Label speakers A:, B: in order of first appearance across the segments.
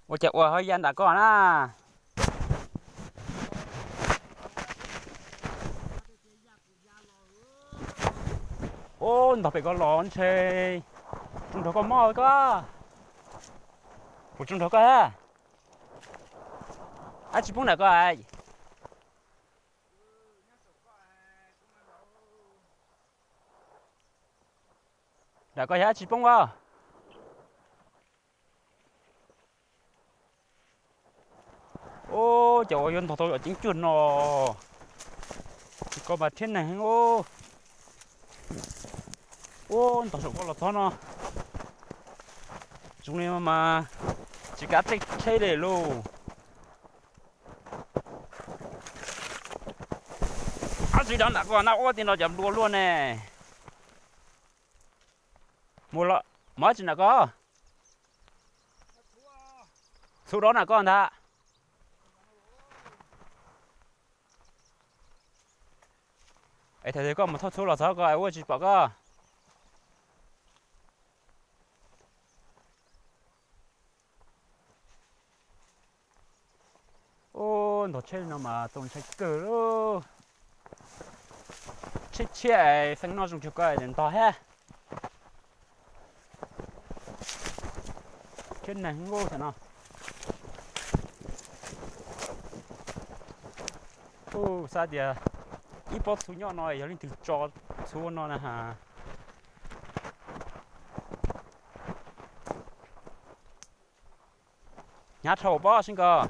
A: 我จะว่าเฮ้ยยันตะก่อนนะโอ้ต่อไปก็ร้อนเชยจุงเขาก็มอก็ผมจุงเขาก็ฮะอาชิปุ่งไหนก็ไอ้เดี๋ยวก็ฮะชิปุ่งวะโอ้เจ้ายันถอดจริงจุนเนาะก็มาเช่นไหนโอ้โอ้ต่อสุดก็หลอดท้อเนาะจุงนี้มาchỉ cá tết chơi để luôn à chỉ đó là còn nào thì nó chậm đua luôn nè mua lọ mới chỉ là có số đó là con ta ấy thấy có một số là sao có ai ôi chỉ bảo có ô nó chơi nó mà tôm chơi cờ luôn chơi sang nó dùng cho coi đến to ha cái này ngô thế nào ô sao đi ít bớt số nhỏ nói giờ lên từ cho số nó nè ha nhát thầu bó xin cơ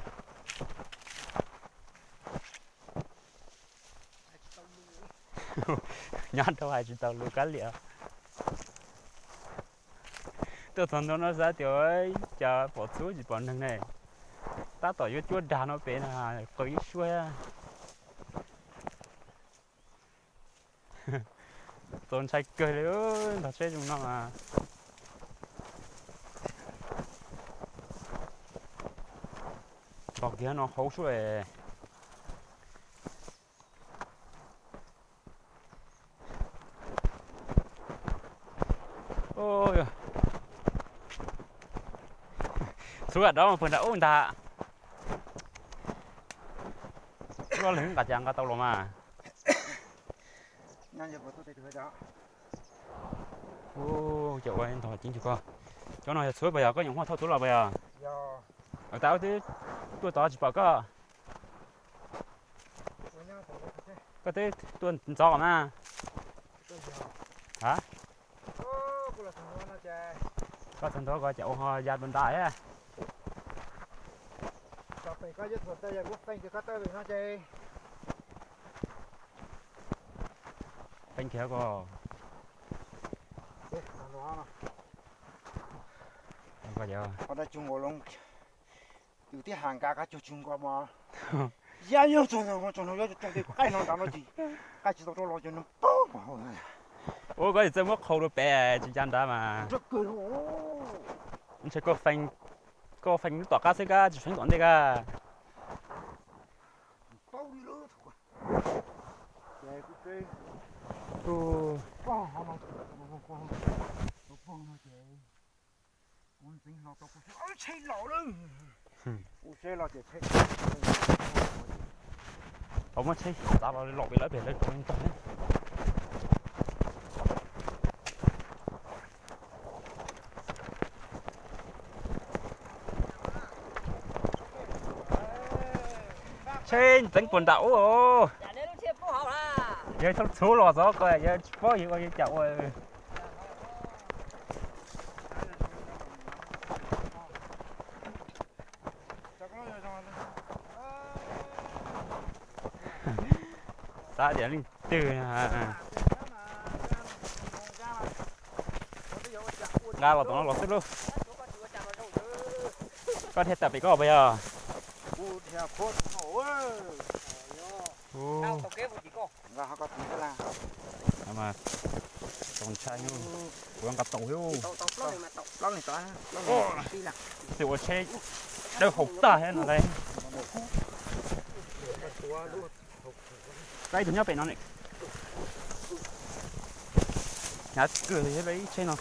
A: nhát đâu hay chỉ tao lú cá liệu tôi thằng nó ra tiểu ấy chờ bỏ số gì bọn thằng này ta tỏi vô chuột đá nó bé là tới xuôi tôn chạy cười đấy ơi thật chơi chúng nó mà bọc kia nó hấu xuôi ôi xuống ở đó mà phần đã ổn ta nó lớn cả chàng cả tàu rồi mà ô chậu anh thò chính chưa con chỗ này suối bây giờ có những hoa thâu thú là bây giờ ở tao thì tôi tao chỉ bảo có thế tuần gió mà hả có thằng đó gọi chậu hoa gia bên đại á
B: có giấc một tay giờ quốc phanh thì có tay bị nó chơi
A: phanh kéo co có giờ
B: ở đây chung ngồi luôn từ tí hàng cá cho chung qua mà giá nhiều cho nó trong cái cái nó làm nó gì cái chỉ tao lo cho nó
A: ô có gì chơi mất khâu được bè chỉ chăn đó mà
B: rất cười
A: anh sẽ có phanh tọt cá xí cá chỉ phanh tọt đây cá
B: bao đi nữa thôi vậy cái
A: ô
B: con nó chơi con tính nó tao cũng ơi chơi lỏ luôn chơi lỏ thì chơi
A: không có chơi tao vào lọt bị lỡ bể lên con tọt đấy trên tính quần đảo ô giờ thằng số lò gió coi giờ có gì coi chậu rồi sao để linh từ ra là tụi nó lọt xếp luôn có thể tập bị có bây giờ mà còn trai luôn quăng cặp tàu hiu tiểu xe đâu hụt ta hết rồi đây cái thứ nhất phải nó này nhát cười thì lấy trên nào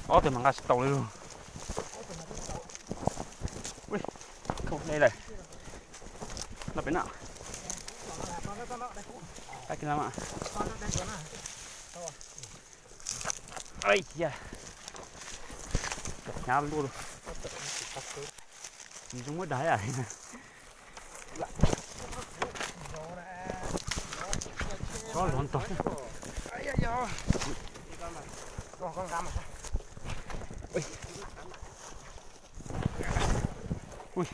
A: ó từ mang ra tàu luôn. Ui, không đây này. Nó bên nào? Đây kia mà. Ây da. Nhá luôn. Mình không biết đáy à. Có lộn tối.
B: Con găm.
A: Ui. Ui.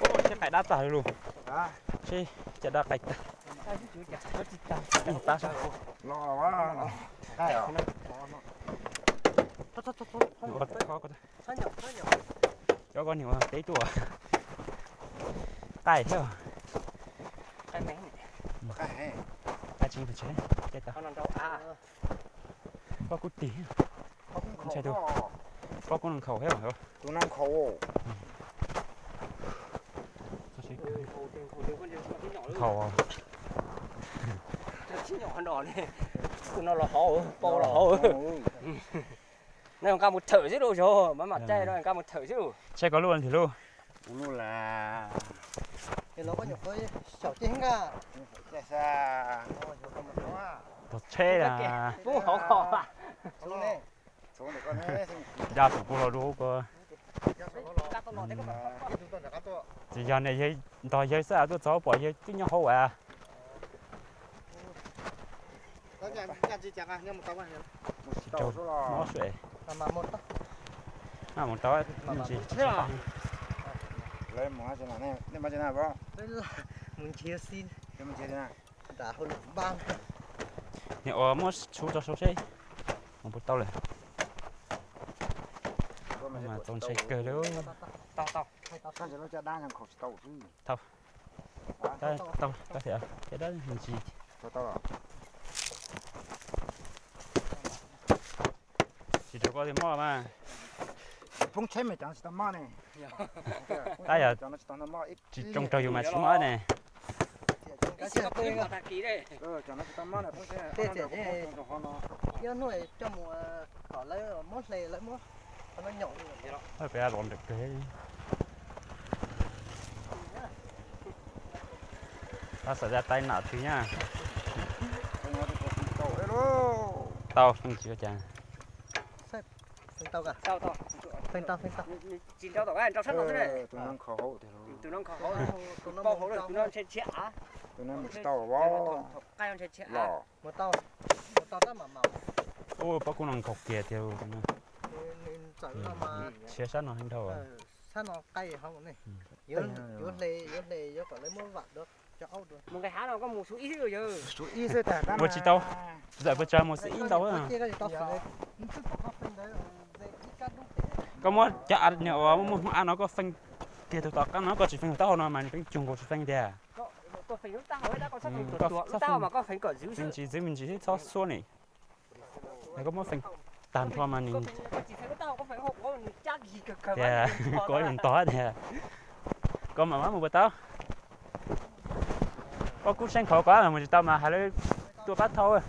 A: Ôi, chắc phải đá tải luôn. Chứ, chắc đá bạch. Ta sao?
B: Lo quá. Đây à?
A: Có. Cho con nhiều tí tủa. Tay theo.
C: Tay mén này.
A: Tay chính phải chế. Chết tao.
C: Con làm đâu à?
A: Có cút tí. Không chạy được. Có con khẩu hết rồi.
B: Tụi nó khẩu.
A: Khẩu à?
C: Chứ nhỏ con đỏ này. Tụi nó là hổ, bò là hổ. Này còn cả một thở chứ đâu rồi, mà mặt chay nó còn cả một thở chứ.
A: Chạy có luôn thì luôn.
B: Luôn là
D: cái nó có nhiều cái小金啊，
B: chạy xa.
A: Thật chế là.
C: Cũng khó khó à.
D: xuống này,
B: Xuống để con hết.
A: Ra tụi cô là đố cơ.
C: Các con nó đấy các bạn.
A: Chỉ giờ này dây tỏi dây sao tôi cháu bỏ dây cái nhau hậu à.
D: nó nhà chị chẳng à, nhưng mà tao mà
B: Tàu số
A: Nó
B: là
A: xuể.
D: mà một tao,
A: À một tỏi gì?
B: lấy mỏ cho nó này, nên bao nhiêu nào bro?
D: đây là mình chia xin,
B: Cho mình chia thế nào?
D: đã hơn ban,
A: Nè ở mất chú cho số xe. Một bút tao này. Mà tốn chạy cờ đâu.
C: Tao.
D: hay tao
B: Sao cho nó cho đang hàng khẩu tàu chứ?
A: Đây, tao thể cái đó mình chỉ
B: Tao à?
A: chỉ được có thêm mò mà.
B: Phong chế mày chẳng sao mà này.
A: Đây à,
B: Cho nó tao nó mà ít.
A: chỉ trông trời dù mà chỉ mò này.
C: Cái xe bê vào thằng ký đây.
B: Cho nó tao mà này phong chế.
D: giờ nuôi cho mùa họ lấy mốt này lấy mốt, nó nhộng vậy đó,
A: Thôi phải làm được cái. Ta sẽ ra tay nạo thứ nha. Tao không chịu chàng.
D: phanh tao cả,
C: Tao.
D: phanh tao,
C: Chín tao cái tao sắt nó thế này.
B: Tụi nó khẩu thì
C: Tụi nó khó.
D: tụi nó
C: Bao hổ rồi, tụi nó sẽ chĩa.
B: tụi nó một tàu bó.
C: Cái con sẽ chĩa.
B: Lò.
D: một tao đó mà màu,
A: Ôi, bác cũng đang cọc kìa theo.
D: nên chọn nó mà,
A: Chia sát nó hình đầu à.
D: sao nó cay không này, yếu yếu còn lấy món vặt được, cho áo được.
C: Một cái há nó có một số ít rồi giờ.
B: Số ít rồi ta.
A: Một chỉ tao. Dạ vừa chơi một sĩ tao à.
D: Cái tao phải, chứ có phanh đấy, dễ cắt đúng.
A: Có muốn chả ăn nhiều muốn ăn nó có phanh kia tụi tao nó có chỉ phanh tao nó mà phanh chung có chỉ phanh thế à.
C: Có phải lúc tao ấy đã có sắp tuột tao mà có phải cỡ giữ sự.
A: Mình chỉ thích xót xua này. Này có muốn phanh tàn thoa mà mình.
C: Chỉ thấy tao có phải hộp có mình chắc gì cực cực.
A: Dạ, có hình to nè. Có mà má một bữa tao. Có cú xanh khó quá mà mình tao mà hai đứa tua bắt thôi.